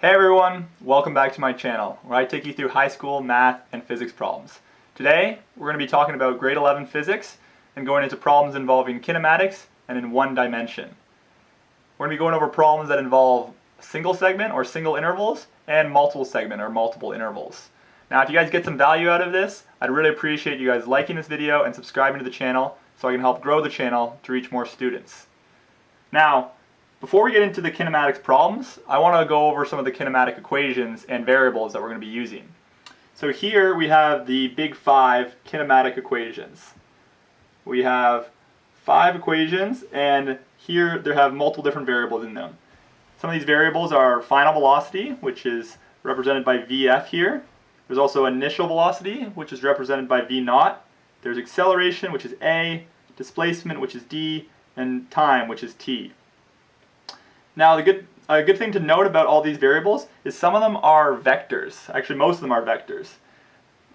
Hey everyone, welcome back to my channel where I take you through high school math and physics problems. Today we're going to be talking about grade 11 physics and going into problems involving kinematics and in one dimension. We're going to be going over problems that involve single segment or single intervals and multiple segment or multiple intervals. Now if you guys get some value out of this, I'd really appreciate you guys liking this video and subscribing to the channel so I can help grow the channel to reach more students. Now, before we get into the kinematics problems, I want to go over some of the kinematic equations and variables that we're going to be using. So here we have the big 5 kinematic equations. We have 5 equations, and here they have multiple different variables in them. Some of these variables are final velocity, which is represented by Vf here. There's also initial velocity, which is represented by V naught. There's acceleration, which is A, displacement, which is D, and time, which is T. Now, a good thing to note about all these variables is some of them are vectors. Actually, most of them are vectors.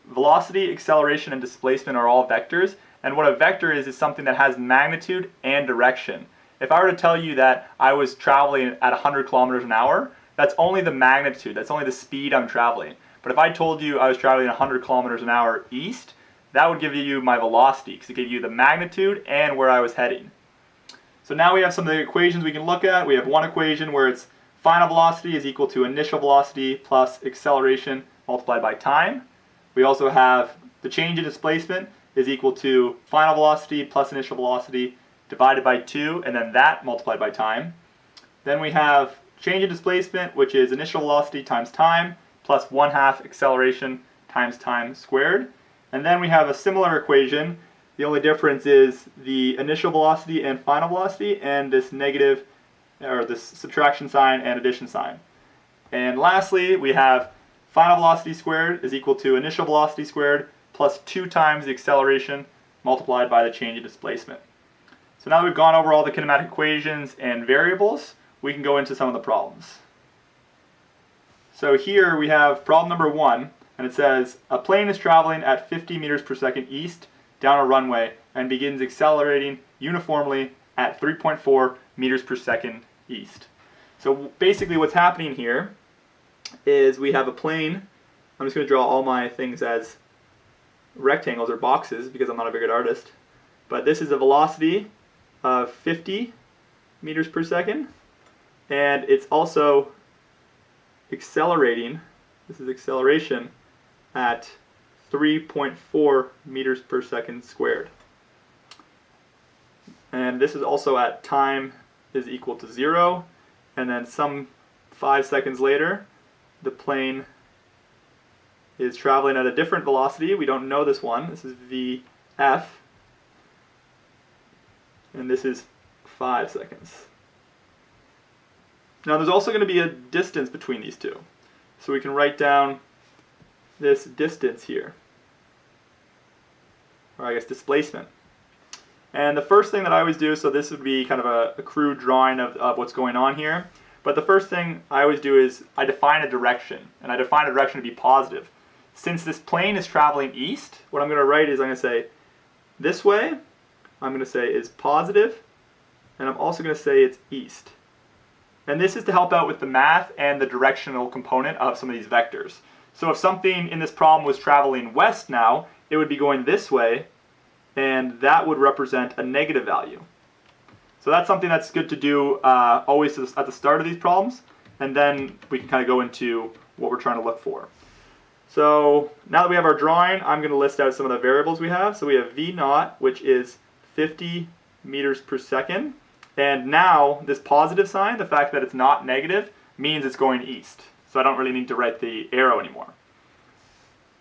Velocity, acceleration, and displacement are all vectors. And what a vector is something that has magnitude and direction. If I were to tell you that I was traveling at 100 kilometers an hour, that's only the magnitude, that's only the speed I'm traveling. But if I told you I was traveling 100 kilometers an hour east, that would give you my velocity, because it gives you the magnitude and where I was heading. So now we have some of the equations we can look at. We have one equation where it's final velocity is equal to initial velocity plus acceleration multiplied by time. We also have the change in displacement is equal to final velocity plus initial velocity divided by 2, and then that multiplied by time. Then we have change in displacement, which is initial velocity times time plus 1/2 acceleration times time squared. And then we have a similar equation. The only difference is the initial velocity and final velocity and this negative, or this subtraction sign and addition sign. And lastly, we have final velocity squared is equal to initial velocity squared plus 2 times the acceleration multiplied by the change in displacement. So now that we've gone over all the kinematic equations and variables, we can go into some of the problems. So here we have problem number 1, and it says, a plane is traveling at 50 meters per second east down a runway and begins accelerating uniformly at 3.4 meters per second east. So basically what's happening here is we have a plane. I'm just going to draw all my things as rectangles or boxes because I'm not a very good artist. But this is a velocity of 50 meters per second, and it's also accelerating. This is acceleration at 3.4 meters per second squared. And this is also at time is equal to 0, and then some 5 seconds later the plane is traveling at a different velocity. We don't know this one. This is Vf, and this is 5 seconds. Now there's also going to be a distance between these two, so we can write down this distance here, or I guess displacement. And the first thing that I always do, so this would be kind of a crude drawing of what's going on here, but the first thing I always do is I define a direction, and I define a direction to be positive. Since this plane is traveling east, what I'm going to write is I'm going to say this way, I'm going to say is positive, and I'm also going to say it's east. And this is to help out with the math and the directional component of some of these vectors. So if something in this problem was traveling west now, it would be going this way, and that would represent a negative value. So that's something that's good to do always at the start of these problems, and then we can kind of go into what we're trying to look for. So now that we have our drawing, I'm going to list out some of the variables we have. So we have V naught, which is 50 meters per second. And now this positive sign, the fact that it's not negative, means it's going east. So I don't really need to write the arrow anymore.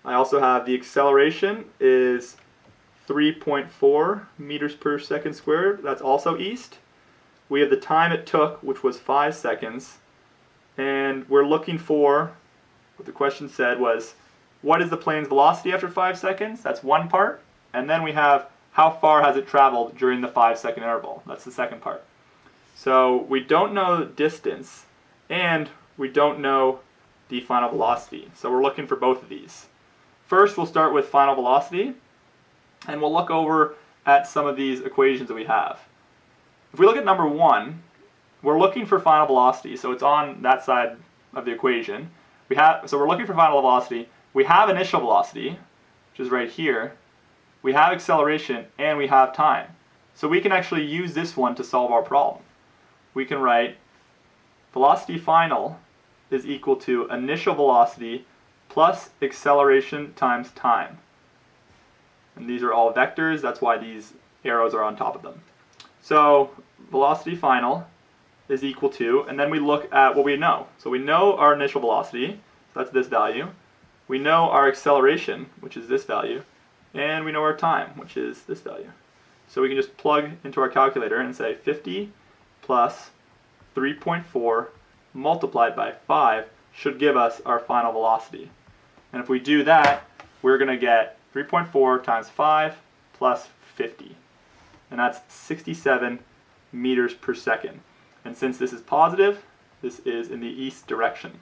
I also have the acceleration is 3.4 meters per second squared. That's also east. We have the time it took, which was 5 seconds. And we're looking for, what the question said was, what is the plane's velocity after 5 seconds? That's one part. And then we have how far has it traveled during the 5-second interval. That's the second part. So we don't know the distance, and we don't know the final velocity. So we're looking for both of these. First, we'll start with final velocity, and we'll look over at some of these equations that we have. If we look at number 1, we're looking for final velocity, so it's on that side of the equation, so we're looking for final velocity. We have initial velocity, which is right here. We have acceleration, and we have time. So we can actually use this one to solve our problem. We can write velocity final is equal to initial velocity plus acceleration times time. And these are all vectors, that's why these arrows are on top of them. So velocity final is equal to, and then we look at what we know. So we know our initial velocity, so that's this value. We know our acceleration, which is this value, and we know our time, which is this value. So we can just plug into our calculator and say 50 plus 3.4 multiplied by 5 should give us our final velocity. And if we do that, we're going to get 3.4 times 5 plus 50. And that's 67 meters per second. And since this is positive, this is in the east direction.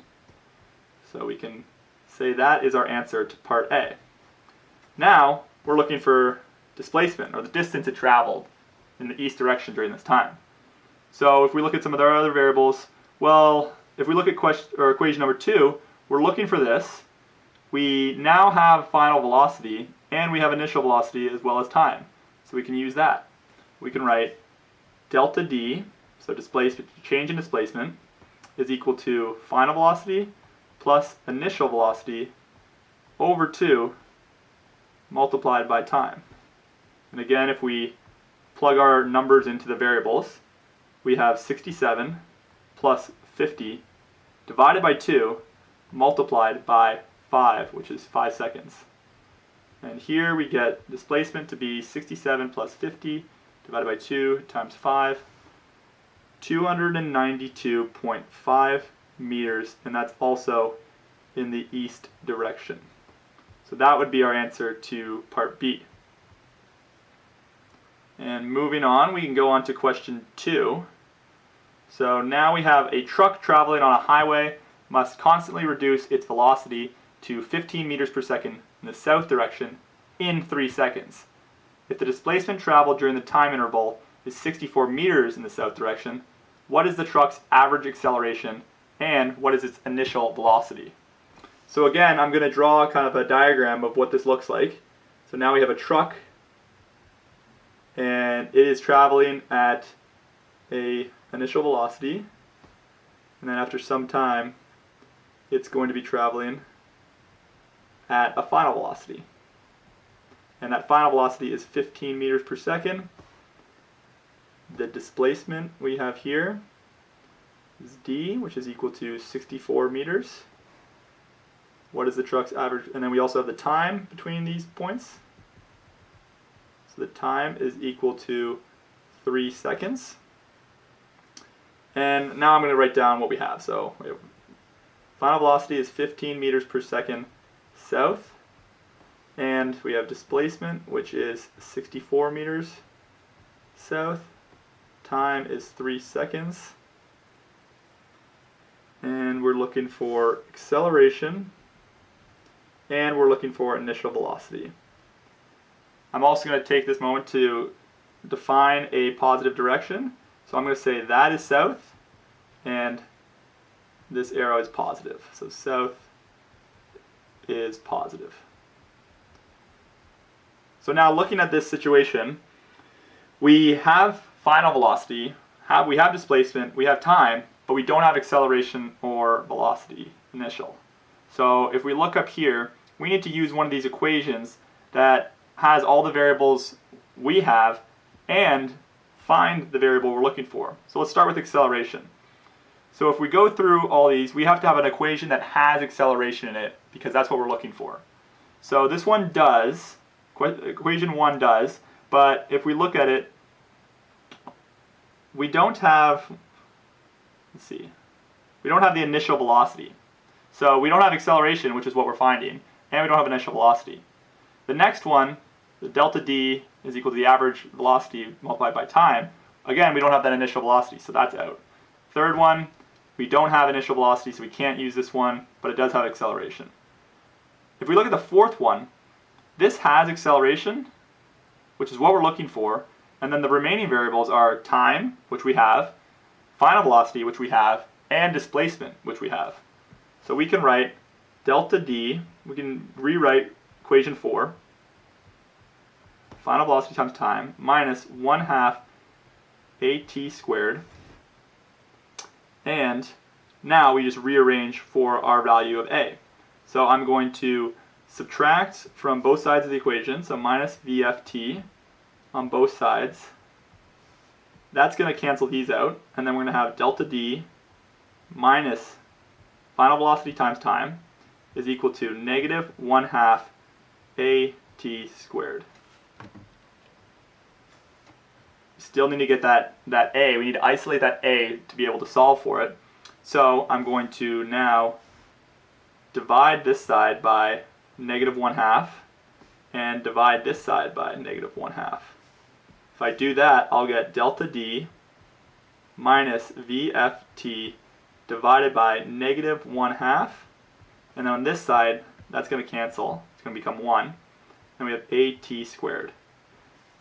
So we can say that is our answer to part A. Now, we're looking for displacement, or the distance it traveled in the east direction during this time. So if we look at some of our other variables, well, if we look at equation number 2, we're looking for this. We now have final velocity, and we have initial velocity as well as time. So we can use that. We can write delta D, so change in displacement, is equal to final velocity plus initial velocity over 2 multiplied by time. And again, if we plug our numbers into the variables, we have 67 plus 50 divided by 2 multiplied by 5, which is 5 seconds. And here we get displacement to be 67 plus 50 divided by 2 times 5, 292.5 meters, and that's also in the east direction. So that would be our answer to part B. And moving on, we can go on to question 2. So now we have a truck traveling on a highway must constantly reduce its velocity to 15 meters per second in the south direction in 3 seconds. If the displacement traveled during the time interval is 64 meters in the south direction, what is the truck's average acceleration and what is its initial velocity? So again, I'm going to draw kind of a diagram of what this looks like. So now we have a truck, and it is traveling at a initial velocity, and then after some time it's going to be traveling at a final velocity, and that final velocity is 15 meters per second. The displacement we have here is d, which is equal to 64 meters. What is the truck's average? And then we also have the time between these points. So the time is equal to 3 seconds. And now I'm going to write down what we have. So we have final velocity is 15 meters per second south. And we have displacement, which is 64 meters south. Time is 3 seconds. And we're looking for acceleration. And we're looking for initial velocity. I'm also going to take this moment to define a positive direction. So I'm going to say that is south, and this arrow is positive. So south is positive. So now looking at this situation, we have final velocity, we have displacement, we have time, but we don't have acceleration or velocity initial. So if we look up here, we need to use one of these equations that has all the variables we have and find the variable we're looking for. So let's start with acceleration. So if we go through all these, we have to have an equation that has acceleration in it because that's what we're looking for. So this one does, equation 1 does, but if we look at it, we don't have, we don't have the initial velocity. So we don't have acceleration, which is what we're finding, and we don't have initial velocity. The next one, the delta D is equal to the average velocity multiplied by time. Again, we don't have that initial velocity, so that's out. Third one, we don't have initial velocity, so we can't use this one, but it does have acceleration. If we look at the fourth one, this has acceleration, which is what we're looking for, and then the remaining variables are time, which we have, final velocity, which we have, and displacement, which we have. So we can write delta d, we can rewrite equation 4, final velocity times time, minus 1/2 at squared. And now we just rearrange for our value of a. So I'm going to subtract from both sides of the equation, so minus vft on both sides. That's going to cancel these out, and then we're going to have delta d minus final velocity times time is equal to negative 1/2 at squared. Still need to get that a. We need to isolate that a to be able to solve for it. So I'm going to now divide this side by negative 1/2 and divide this side by negative 1/2. If I do that, I'll get delta d minus vft divided by negative 1/2. And then on this side, that's going to cancel. It's going to become 1. And we have at squared.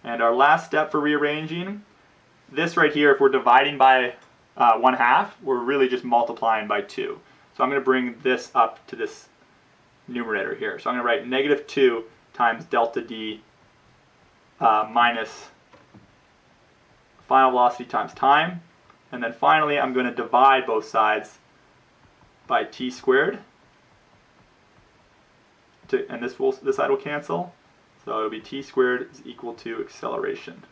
And our last step for rearranging, this right here, if we're dividing by 1/2, we're really just multiplying by 2. So I'm going to bring this up to this numerator here. So I'm going to write negative 2 times delta d minus final velocity times time. And then finally, I'm going to divide both sides by t squared. And this side will cancel. So it'll be t squared is equal to acceleration.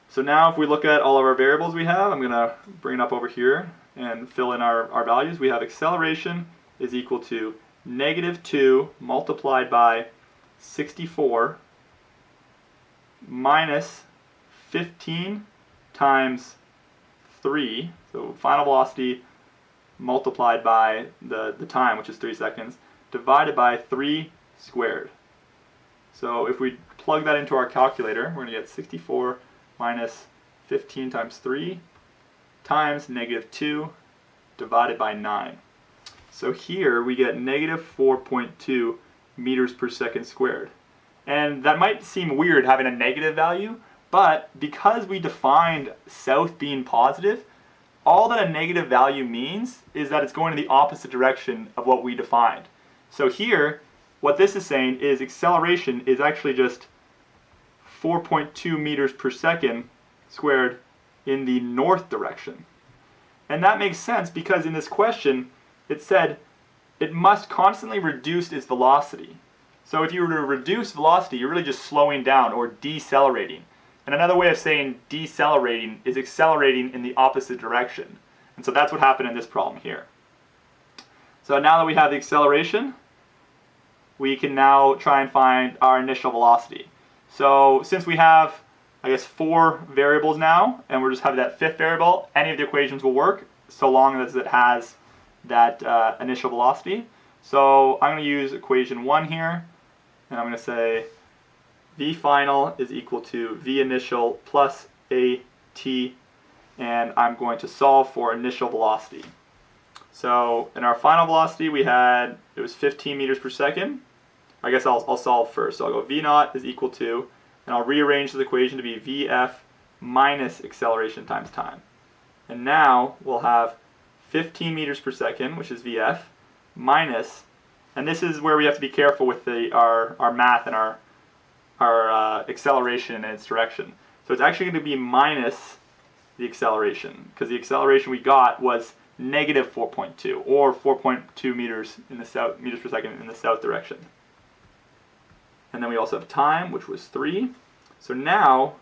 So now if we look at all of our variables we have, I'm going to bring it up over here and fill in our values. We have acceleration is equal to negative 2 multiplied by 64 minus 15 times 3. So final velocity multiplied by the time, which is 3 seconds, divided by 3 squared. So if we plug that into our calculator, we're going to get 64 minus 15 times 3 times negative 2 divided by 9. So here we get negative 4.2 meters per second squared. And that might seem weird having a negative value, but because we defined south being positive, all that a negative value means is that it's going in the opposite direction of what we defined. So here, what this is saying is acceleration is actually just 4.2 meters per second squared in the north direction. And that makes sense because in this question, it said it must constantly reduce its velocity. So if you were to reduce velocity, you're really just slowing down or decelerating. And another way of saying decelerating is accelerating in the opposite direction. And so that's what happened in this problem here. So now that we have the acceleration, we can now try and find our initial velocity. So since we have, I guess, 4 variables now, and we're just having that 5th variable, any of the equations will work so long as it has that initial velocity. So I'm going to use equation 1 here, and I'm going to say v final is equal to v initial plus at, and I'm going to solve for initial velocity. So in our final velocity we had, it was 15 meters per second. I guess I'll solve first. So I'll go v naught is equal to, and I'll rearrange the equation to be vf minus acceleration times time. And now we'll have 15 meters per second, which is vf, minus, and this is where we have to be careful with our math and our acceleration and its direction. So it's actually going to be minus the acceleration, because the acceleration we got was negative 4.2, or 4.2 meters per second in the south direction. And then we also have time, which was 3. So now,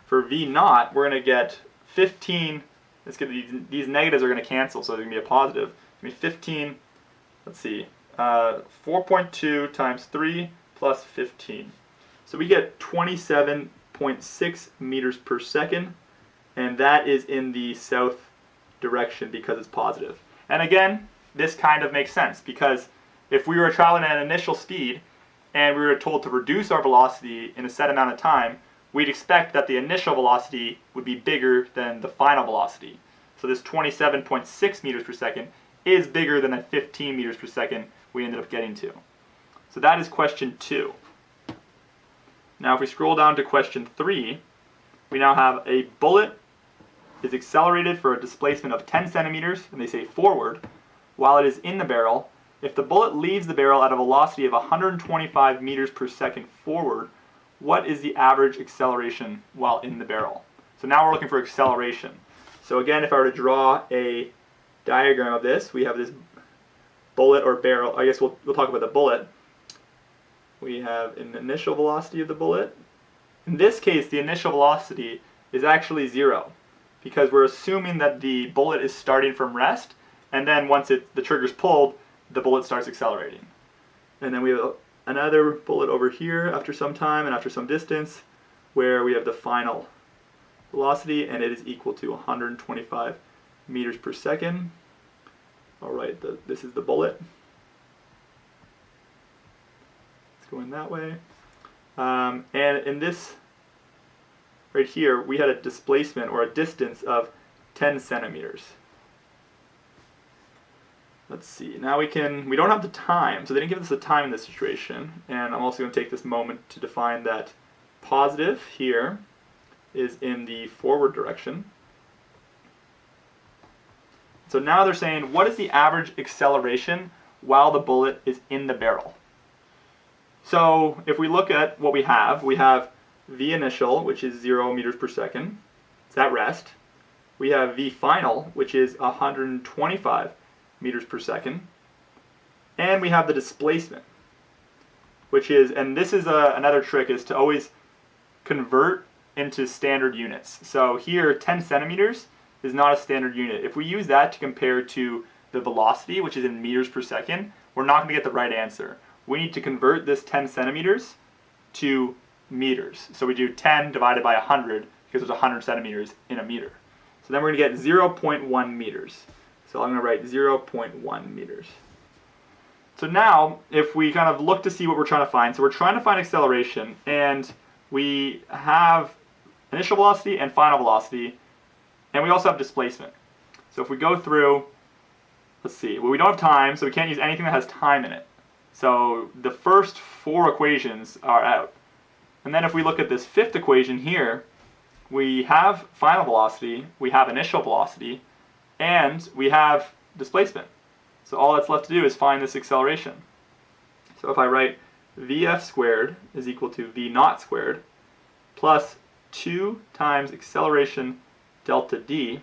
for v naught, we're going to get 15. These negatives are going to cancel, so there's going to be a positive. It's going to be 15, let's see, 4.2 times 3 plus 15. So we get 27.6 meters per second, and that is in the south direction because it's positive. And again, this kind of makes sense, because if we were traveling at an initial speed and we were told to reduce our velocity in a set amount of time, we'd expect that the initial velocity would be bigger than the final velocity. So this 27.6 meters per second is bigger than the 15 meters per second we ended up getting to. So that is question 2. Now if we scroll down to question 3, we now have a bullet is accelerated for a displacement of 10 centimeters, and they say forward, while it is in the barrel, if the bullet leaves the barrel at a velocity of 125 meters per second forward, what is the average acceleration while in the barrel? So now we're looking for acceleration. So again, if I were to draw a diagram of this, we have this bullet or barrel. I guess we'll talk about the bullet. We have an initial velocity of the bullet. In this case, the initial velocity is actually 0 because we're assuming that the bullet is starting from rest, and then once the trigger's pulled, the bullet starts accelerating. And then we have another bullet over here after some time and after some distance where we have the final velocity, and it is equal to 125 meters per second. All right, this is the bullet. It's going that way. And in this right here, we had a displacement or a distance of 10 centimeters. Let's see, now we don't have the time, so they didn't give us the time in this situation, and I'm also going to take this moment to define that positive here is in the forward direction. So now they're saying, what is the average acceleration while the bullet is in the barrel? So if we look at what we have V initial, which is 0 meters per second. It's at rest. We have V final, which is 125 meters per second. And we have the displacement, which is, and this is another trick, is to always convert into standard units. So here, 10 centimeters is not a standard unit. If we use that to compare to the velocity, which is in meters per second, we're not going to get the right answer. We need to convert this 10 centimeters to meters. So we do 10 divided by 100 because there's 100 centimeters in a meter. So then we're going to get 0.1 meters. So I'm going to write 0.1 meters. So now, if we kind of look to see what we're trying to find, so we're trying to find acceleration, and we have initial velocity and final velocity, and we also have displacement. So if we go through, let's see, well, we don't have time, so we can't use anything that has time in it. So the first 4 equations are out. And then if we look at this 5th equation here, we have final velocity, we have initial velocity, and we have displacement. So all that's left to do is find this acceleration. So if I write Vf squared is equal to V naught squared plus 2 times acceleration delta d,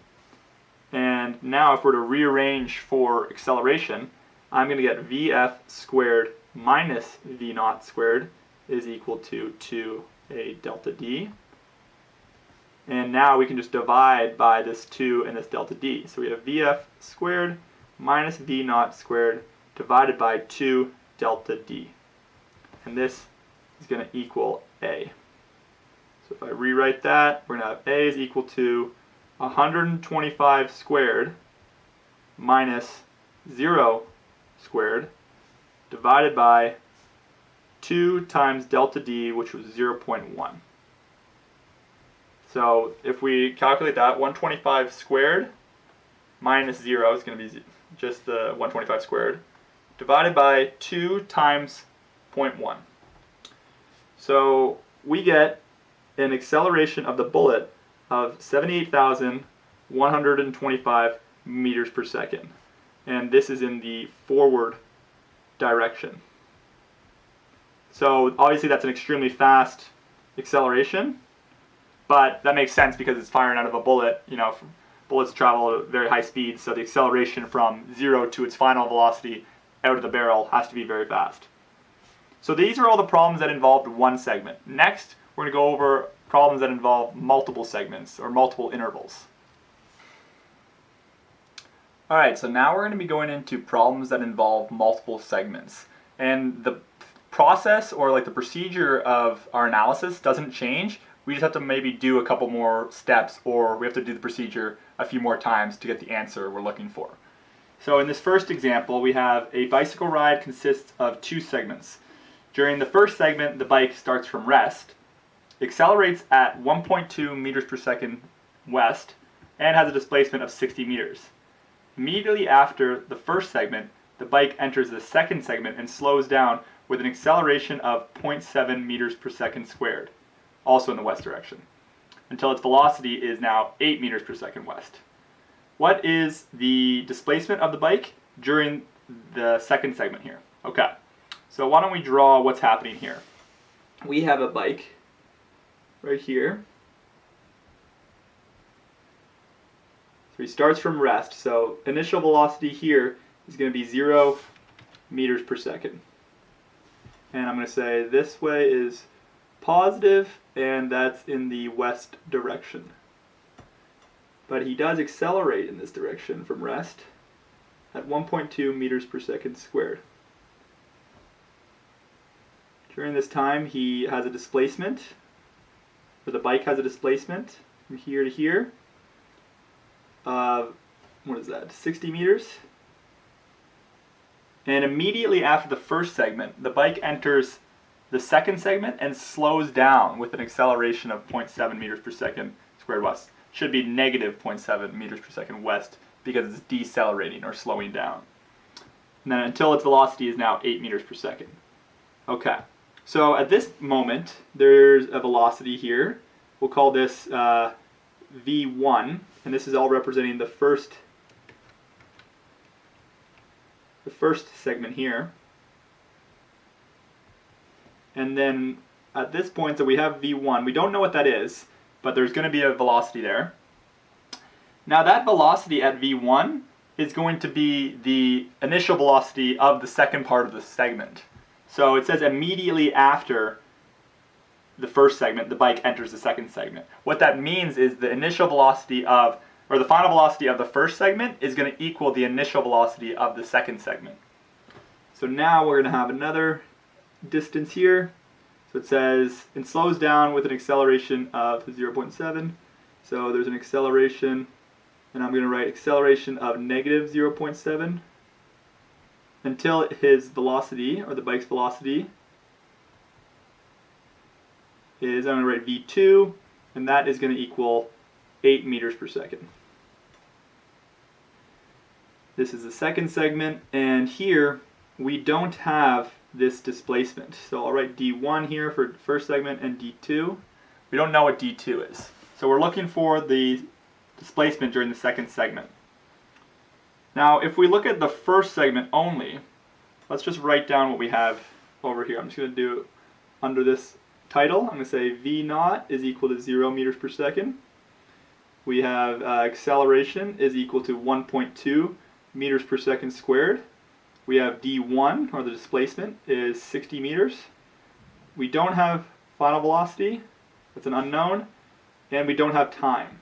and now if we're to rearrange for acceleration, I'm going to get Vf squared minus V naught squared is equal to 2a delta d. And now we can just divide by this 2 and this delta d. So we have Vf squared minus V naught squared divided by 2 delta d. And this is going to equal a. So if I rewrite that, we're going to have a is equal to 125 squared minus 0 squared divided by 2 times delta d, which was 0.1. So if we calculate that, 125 squared minus 0 is going to be just the 125 squared, divided by 2 times 0.1. So we get an acceleration of the bullet of 78,125 meters per second. And this is in the forward direction. So obviously that's an extremely fast acceleration, but that makes sense because it's firing out of a bullet. You know, bullets travel at very high speeds, so the acceleration from 0 to its final velocity out of the barrel has to be very fast. So these are all the problems that involved one segment. Next, we're going to go over problems that involve multiple segments or multiple intervals. Alright, so now we're going to be going into problems that involve multiple segments. And the process or like the procedure of our analysis doesn't change. We just have to maybe do a couple more steps, or we have to do the procedure a few more times to get the answer we're looking for. So in this first example, we have a bicycle ride consists of 2 segments. During the first segment, the bike starts from rest, accelerates at 1.2 meters per second west, and has a displacement of 60 meters. Immediately after the first segment, the bike enters the second segment and slows down with an acceleration of 0.7 meters per second squared, also in the west direction, until its velocity is now 8 meters per second west. What is the displacement of the bike during the second segment here. Okay, so why don't we draw what's happening here? We have a bike right here. So he starts from rest, so initial velocity here is going to be 0 meters per second. And I'm going to say this way is positive, and that's in the west direction. But he does accelerate in this direction from rest at 1.2 meters per second squared. During this time, he has a displacement, or the bike has a displacement from here to here of, what is that, 60 meters? And immediately after the first segment, the bike enters the second segment and slows down with an acceleration of 0.7 meters per second squared west. Should be negative 0.7 meters per second west because it's decelerating or slowing down. And then until its velocity is now 8 meters per second. Okay, so at this moment, there's a velocity here. We'll call this V1, and this is all representing the first segment here. And then at this point, so we have V1. We don't know what that is, but there's going to be a velocity there. Now that velocity at V1 is going to be the initial velocity of the second part of the segment. So it says immediately after the first segment, the bike enters the second segment. What that means is the initial velocity of, or the final velocity of the first segment is going to equal the initial velocity of the second segment. So now we're going to have another distance here. So it says it slows down with an acceleration of 0.7. So there's an acceleration, and I'm going to write acceleration of negative 0.7 until his velocity, or the bike's velocity, is, I'm going to write V2, and that is going to equal 8 meters per second. This is the second segment, and here we don't have this displacement. So I'll write D1 here for the first segment and D2. We don't know what D2 is. So we're looking for the displacement during the second segment. Now if we look at the first segment only, let's just write down what we have over here. I'm just going to do under this title, I'm going to say V0 is equal to 0 meters per second. We have acceleration is equal to 1.2 meters per second squared. We have D1, or the displacement, is 60 meters. We don't have final velocity, that's an unknown, and we don't have time.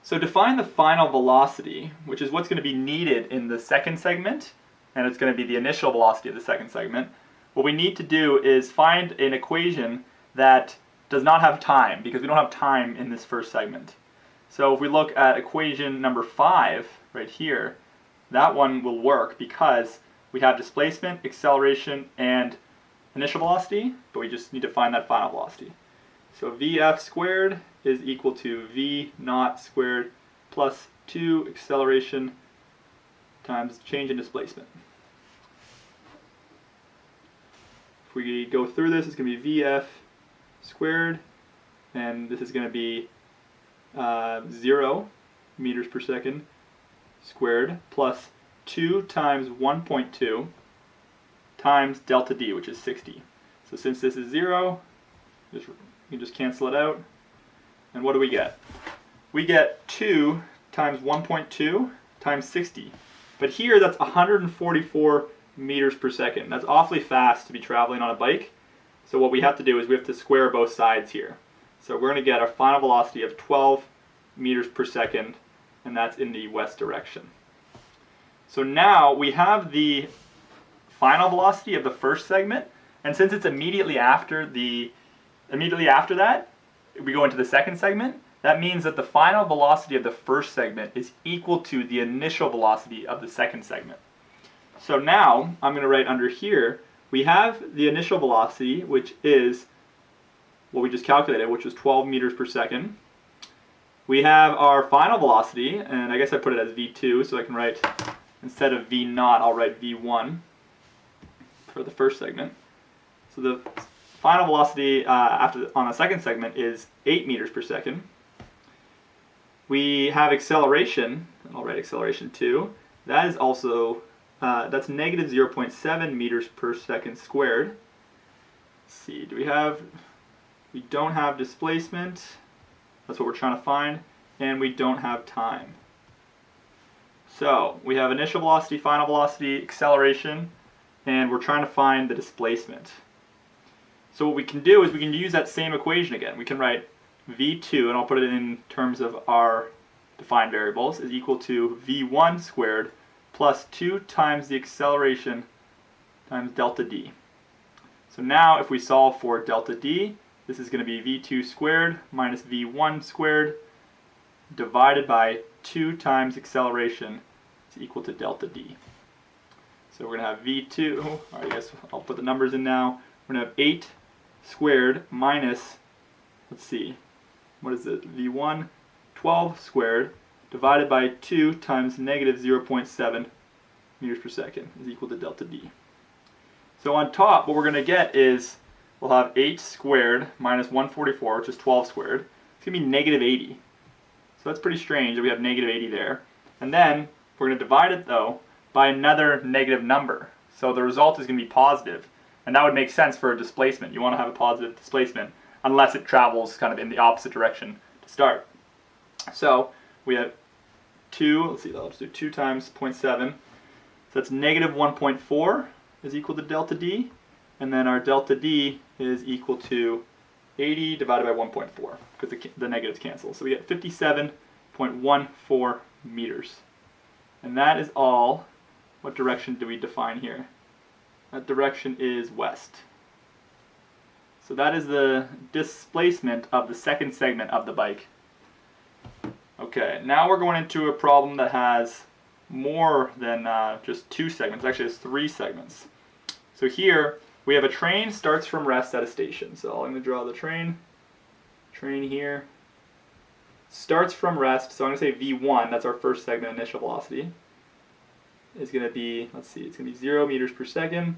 So to find the final velocity, which is what's going to be needed in the second segment, and it's going to be the initial velocity of the second segment, what we need to do is find an equation that does not have time, because we don't have time in this first segment. So if we look at equation number 5 right here, that one will work because we have displacement, acceleration, and initial velocity, but we just need to find that final velocity. So Vf squared is equal to V0 squared plus 2 acceleration times change in displacement. If we go through this, it's going to be Vf squared, and this is going to be 0 meters per second squared plus 2 times 1.2 times delta d, which is 60. So since this is 0, you can just cancel it out. And what do we get? We get 2 times 1.2 times 60. But here that's 144 meters per second. That's awfully fast to be traveling on a bike. So what we have to do is we have to square both sides here. So we're going to get our final velocity of 12 meters per second, and that's in the west direction. So now we have the final velocity of the first segment, and since it's immediately after that, we go into the second segment, that means that the final velocity of the first segment is equal to the initial velocity of the second segment. So now I'm going to write under here, we have the initial velocity, which is what we just calculated, which was 12 meters per second. We have our final velocity, and I guess I put it as V2, so I can write, instead of V0, I'll write V1 for the first segment. So the final velocity on the second segment is 8 meters per second. We have acceleration, and I'll write acceleration 2, That is also, that's negative 0.7 meters per second squared. Let's see, we don't have displacement, that's what we're trying to find, and we don't have time. So we have initial velocity, final velocity, acceleration, and we're trying to find the displacement. So what we can do is we can use that same equation again. We can write v2, and I'll put it in terms of our defined variables, is equal to v1 squared plus 2 times the acceleration times delta d. So now if we solve for delta d, this is going to be v2 squared minus v1 squared divided by 2 times acceleration is equal to delta d. So we're going to have v2, I guess I'll put the numbers in now. We're going to have 8 squared minus, let's see, what is it, v1, 12 squared divided by 2 times negative 0.7 meters per second is equal to delta d. So on top, what we're going to get is, we'll have 8 squared minus 144, which is 12 squared. It's going to be negative 80. So that's pretty strange that we have negative 80 there. And then we're going to divide it, though, by another negative number. So the result is going to be positive. And that would make sense for a displacement. You want to have a positive displacement unless it travels kind of in the opposite direction to start. So we have 2, let's see, let's do 2 times 0.7. So that's negative 1.4 is equal to delta d. And then our delta d is equal to 80 divided by 1.4 because the negatives cancel. So we get 57.14 meters. And that is all. What direction do we define here? That direction is west. So that is the displacement of the second segment of the bike. Okay, now we're going into a problem that has more than just 2 segments. Actually, it's 3 segments. So here we have a train starts from rest at a station. So I'm going to draw the train here. Starts from rest, so I'm going to say v1, that's our first segment initial velocity, is going to be, let's see, it's going to be 0 meters per second,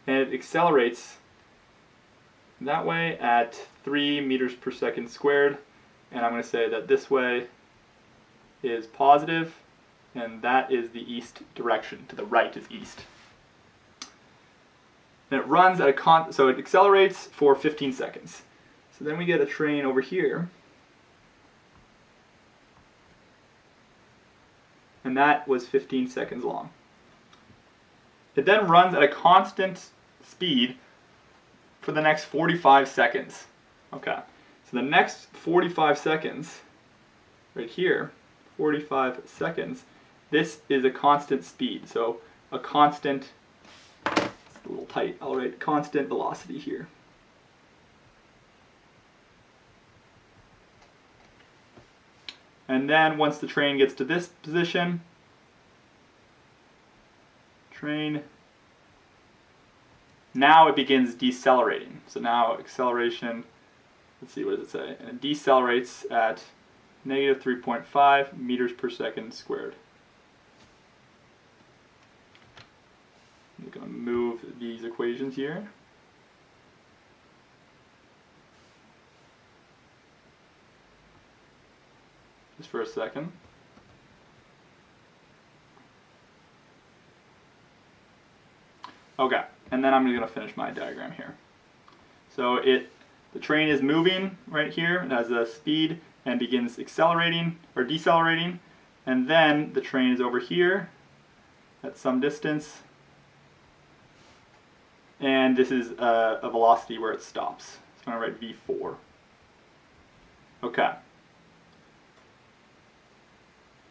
and it accelerates that way at 3 meters per second squared, and I'm going to say that this way is positive, and that is the east direction. To the right is east. And it runs at so it accelerates for 15 seconds. So then we get a train over here, and that was 15 seconds long. It then runs at a constant speed for the next 45 seconds. Okay, so the next 45 seconds, right here, 45 seconds, this is a constant speed. So a constant, it's a little tight, I'll write constant velocity here. And then once the train gets to this position, now it begins decelerating. So now acceleration, let's see, what does it say? And it decelerates at negative 3.5 meters per second squared. I'm going to move these equations here. Just for a second. Okay, and then I'm going to finish my diagram here. So the train is moving right here. It has a speed and begins accelerating or decelerating, and then the train is over here at some distance, and this is a velocity where it stops. So I'm going to write v4. Okay.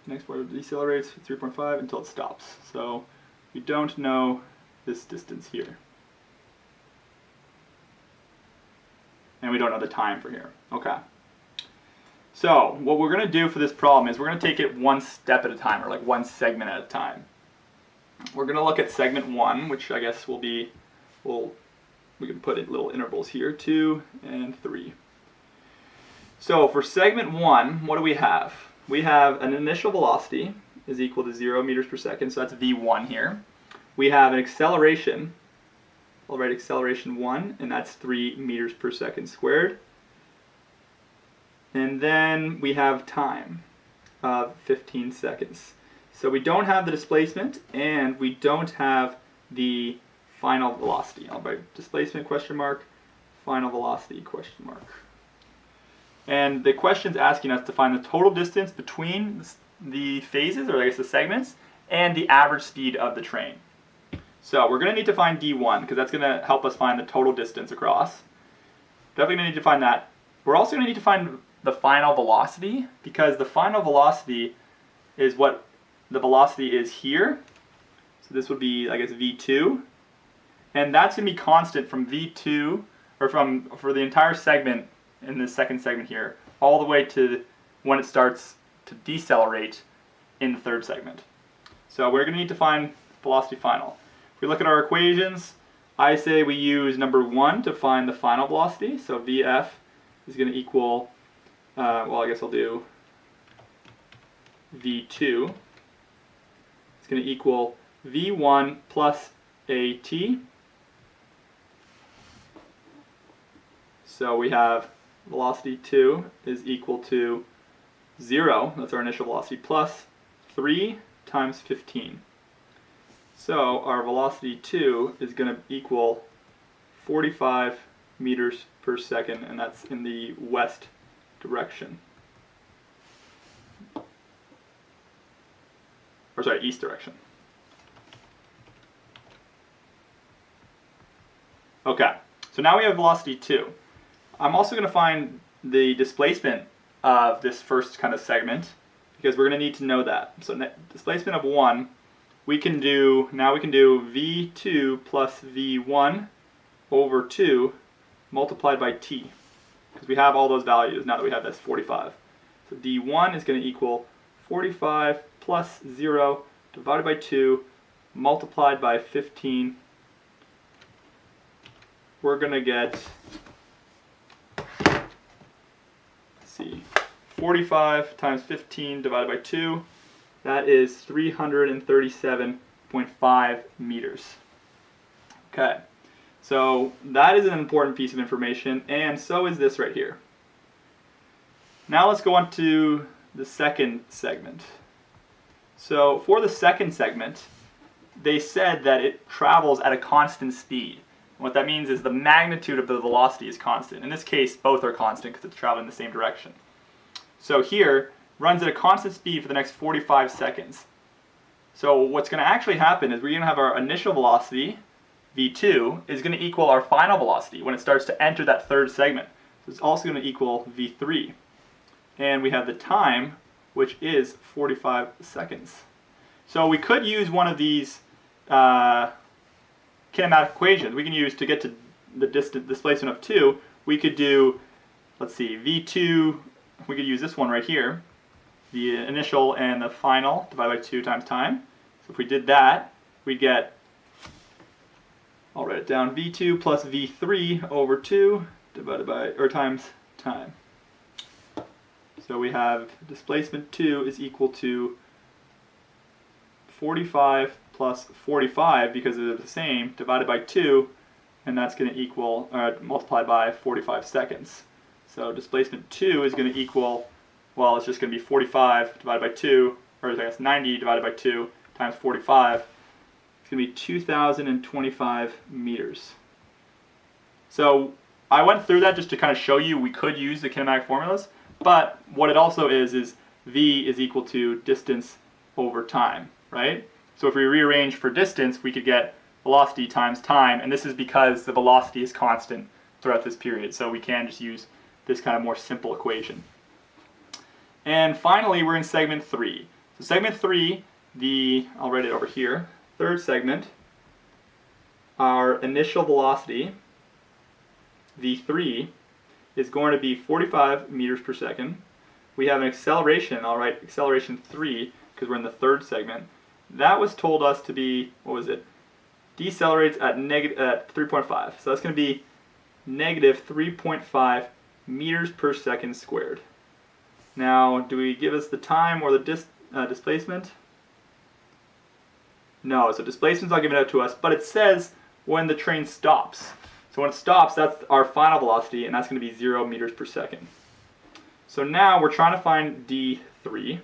Next where it decelerates 3.5 until it stops. So we don't know this distance here. And we don't know the time for here. Okay. So what we're going to do for this problem is we're going to take it one step at a time, or like one segment at a time. We're going to look at segment 1, which I guess will be, we can put in little intervals here, 2 and 3. So for segment 1, what do we have? We have an initial velocity is equal to 0 meters per second, so that's v1 here. We have an acceleration, I'll write acceleration 1, and that's 3 meters per second squared. And then we have time of 15 seconds. So we don't have the displacement and we don't have the final velocity. I'll write displacement question mark, final velocity question mark. And the question's asking us to find the total distance between the phases, or I guess the segments, and the average speed of the train. So we're going to need to find d1 because that's going to help us find the total distance across. Definitely going to need to find that. We're also going to need to find the final velocity because the final velocity is what the velocity is here. So this would be, I guess, v2. And that's going to be constant from v2, or for the entire segment in this second segment here, all the way to when it starts to decelerate in the third segment. So we're going to need to find velocity final. If we look at our equations, I say we use number 1 to find the final velocity. So Vf is going to equal, well, I guess I'll do V2. It's going to equal V1 plus AT. So we have velocity 2 is equal to 0, that's our initial velocity, plus 3 times 15. So our velocity 2 is going to equal 45 meters per second, and that's in the west direction. Or sorry, east direction. Okay, so now we have velocity 2. I'm also going to find the displacement of this first kind of segment because we're going to need to know that. So displacement of 1, we can do v2 plus v1 over 2 multiplied by t because we have all those values now that we have this 45. So d1 is going to equal 45 plus 0 divided by 2 multiplied by 15. We're going to get, let's see, 45 times 15 divided by 2, that is 337.5 meters. Okay, so that is an important piece of information, and so is this right here. Now let's go on to the second segment. So for the second segment, they said that it travels at a constant speed. What that means is the magnitude of the velocity is constant. In this case, both are constant because it's traveling in the same direction. So here, runs at a constant speed for the next 45 seconds. So what's going to actually happen is we're going to have our initial velocity, v2, is going to equal our final velocity when it starts to enter that third segment. So it's also going to equal v3. And we have the time, which is 45 seconds. So we could use one of these kinematic equations we can use to get to the displacement of 2. We could do, let's see, v2, we could use this one right here, the initial and the final divided by 2 times time. So if we did that, we'd get, I'll write it down, v2 plus v3 over 2 divided by, or times time. So we have displacement 2 is equal to 45 plus 45 because they're the same divided by 2, and that's going to equal, multiplied by 45 seconds. So displacement 2 is going to equal, well, it's just going to be 45 divided by 2, or I guess 90 divided by 2 times 45. It's going to be 2,025 meters. So I went through that just to kind of show you we could use the kinematic formulas, but what it also is v is equal to distance over time, right? So if we rearrange for distance, we could get velocity times time, and this is because the velocity is constant throughout this period, so we can just use this kind of more simple equation. And finally, we're in segment 3. So segment 3, I'll write it over here, third segment, our initial velocity, v3, is going to be 45 meters per second. We have an acceleration, I'll write acceleration 3 because we're in the third segment. That was told us to be, what was it? Decelerates at 3.5. So that's going to be negative 3.5 meters per second squared. Now, do we give us the time or the displacement? No, so displacement's not given out to us, but it says when the train stops. So when it stops, that's our final velocity, and that's going to be 0 meters per second. So now we're trying to find d3.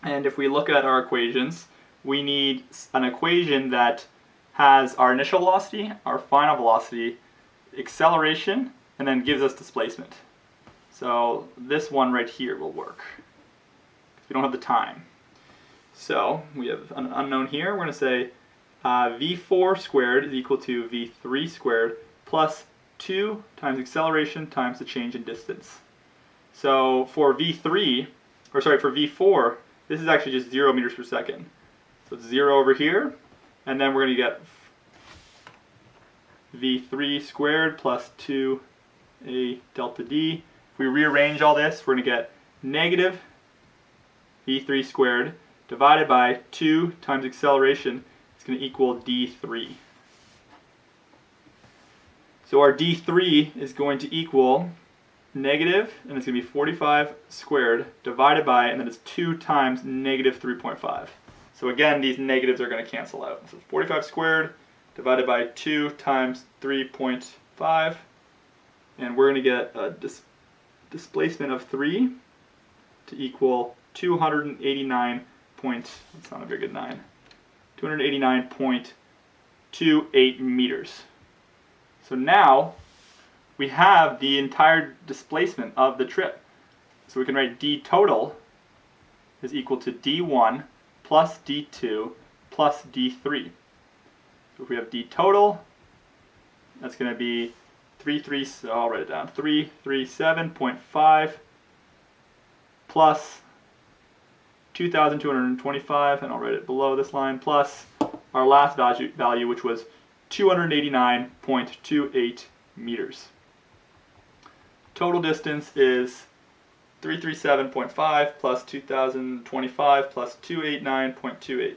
And if we look at our equations, we need an equation that has our initial velocity, our final velocity, acceleration, and then gives us displacement. So this one right here will work. We don't have the time. So we have an unknown here. We're going to say v4 squared is equal to v3 squared plus 2 times acceleration times the change in distance. So for v4, this is actually just 0 meters per second. So it's 0 over here, and then we're going to get v3 squared plus 2a delta d. If we rearrange all this, we're going to get negative v3 squared divided by 2 times acceleration. It's going to equal d3. So our d3 is going to equal negative, and it's going to be 45 squared divided by, and then it's 2 times negative 3.5. So again, these negatives are going to cancel out. So 45 squared divided by 2 times 3.5, and we're going to get a displacement of 3 to equal 289.28 meters. So now we have the entire displacement of the trip. So we can write d total is equal to d1 plus d2 plus d3. So if we have d total, that's going to be so I'll write it down, 337.5 plus 2,225, and I'll write it below this line, plus our last value, which was 289.28 meters. Total distance is 337.5 plus 2,025 plus 289.28.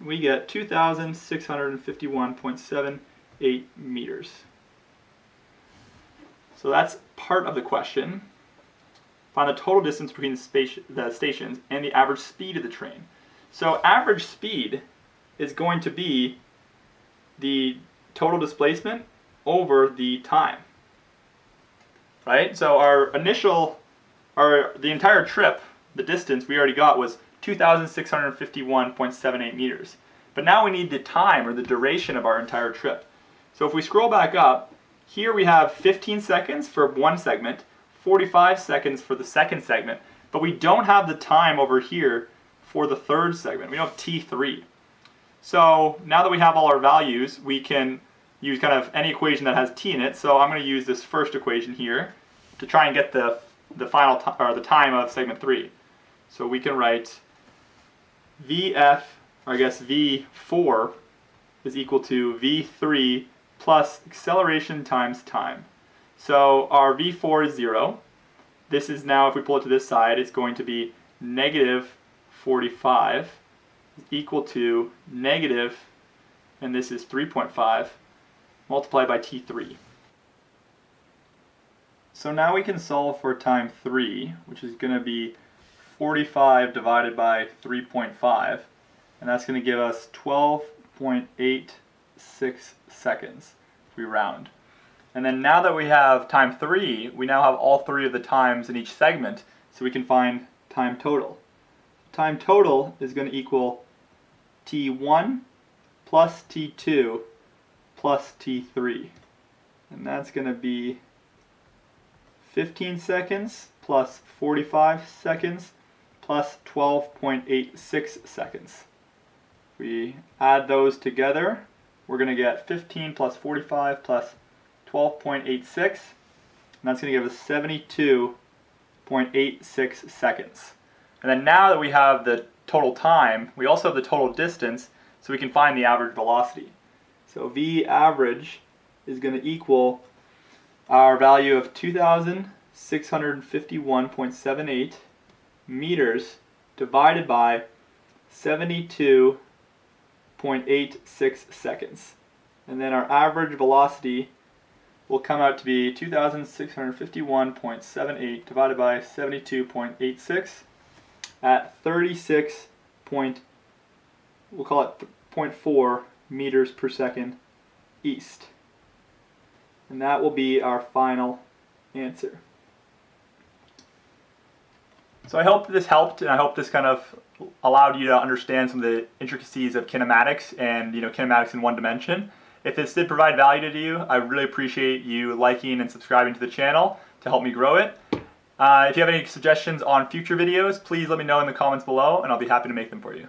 We get 2,651.78 meters. So that's part of the question. Find the total distance between the stations and the average speed of the train. So average speed is going to be the total displacement over the time. Right? So the entire trip, the distance we already got was 2,651.78 meters. But now we need the time, or the duration of our entire trip. So if we scroll back up, here we have 15 seconds for one segment, 45 seconds for the second segment, but we don't have the time over here for the third segment. We don't have t3. So now that we have all our values, we can use kind of any equation that has t in it. So I'm going to use this first equation here to try and get the final the time of segment 3. So we can write v4 is equal to v3 plus acceleration times time. So our v4 is 0. This is now, if we pull it to this side, it's going to be negative 45 equal to negative, and this is 3.5 multiplied by t3. So now we can solve for time 3, which is going to be 45 divided by 3.5, and that's going to give us 12.86 seconds if we round. And then now that we have time 3, we now have all 3 of the times in each segment, so we can find time total. Time total is going to equal t1 plus t2 plus t3. And that's going to be 15 seconds plus 45 seconds plus 12.86 seconds. If we add those together, we're going to get 15 plus 45 plus 12.86, and that's going to give us 72.86 seconds. And then now that we have the total time, we also have the total distance, so we can find the average velocity. So V average is going to equal our value of 2,651.78 meters divided by 72.86 seconds. And then our average velocity will come out to be 2,651.78 divided by 72.86 at 36 point, we'll call it 0.4 meters per second east. And that will be our final answer. So I hope this helped, and I hope this kind of allowed you to understand some of the intricacies of kinematics and kinematics in one dimension. If this did provide value to you, I really appreciate you liking and subscribing to the channel to help me grow it. If you have any suggestions on future videos, please let me know in the comments below, and I'll be happy to make them for you.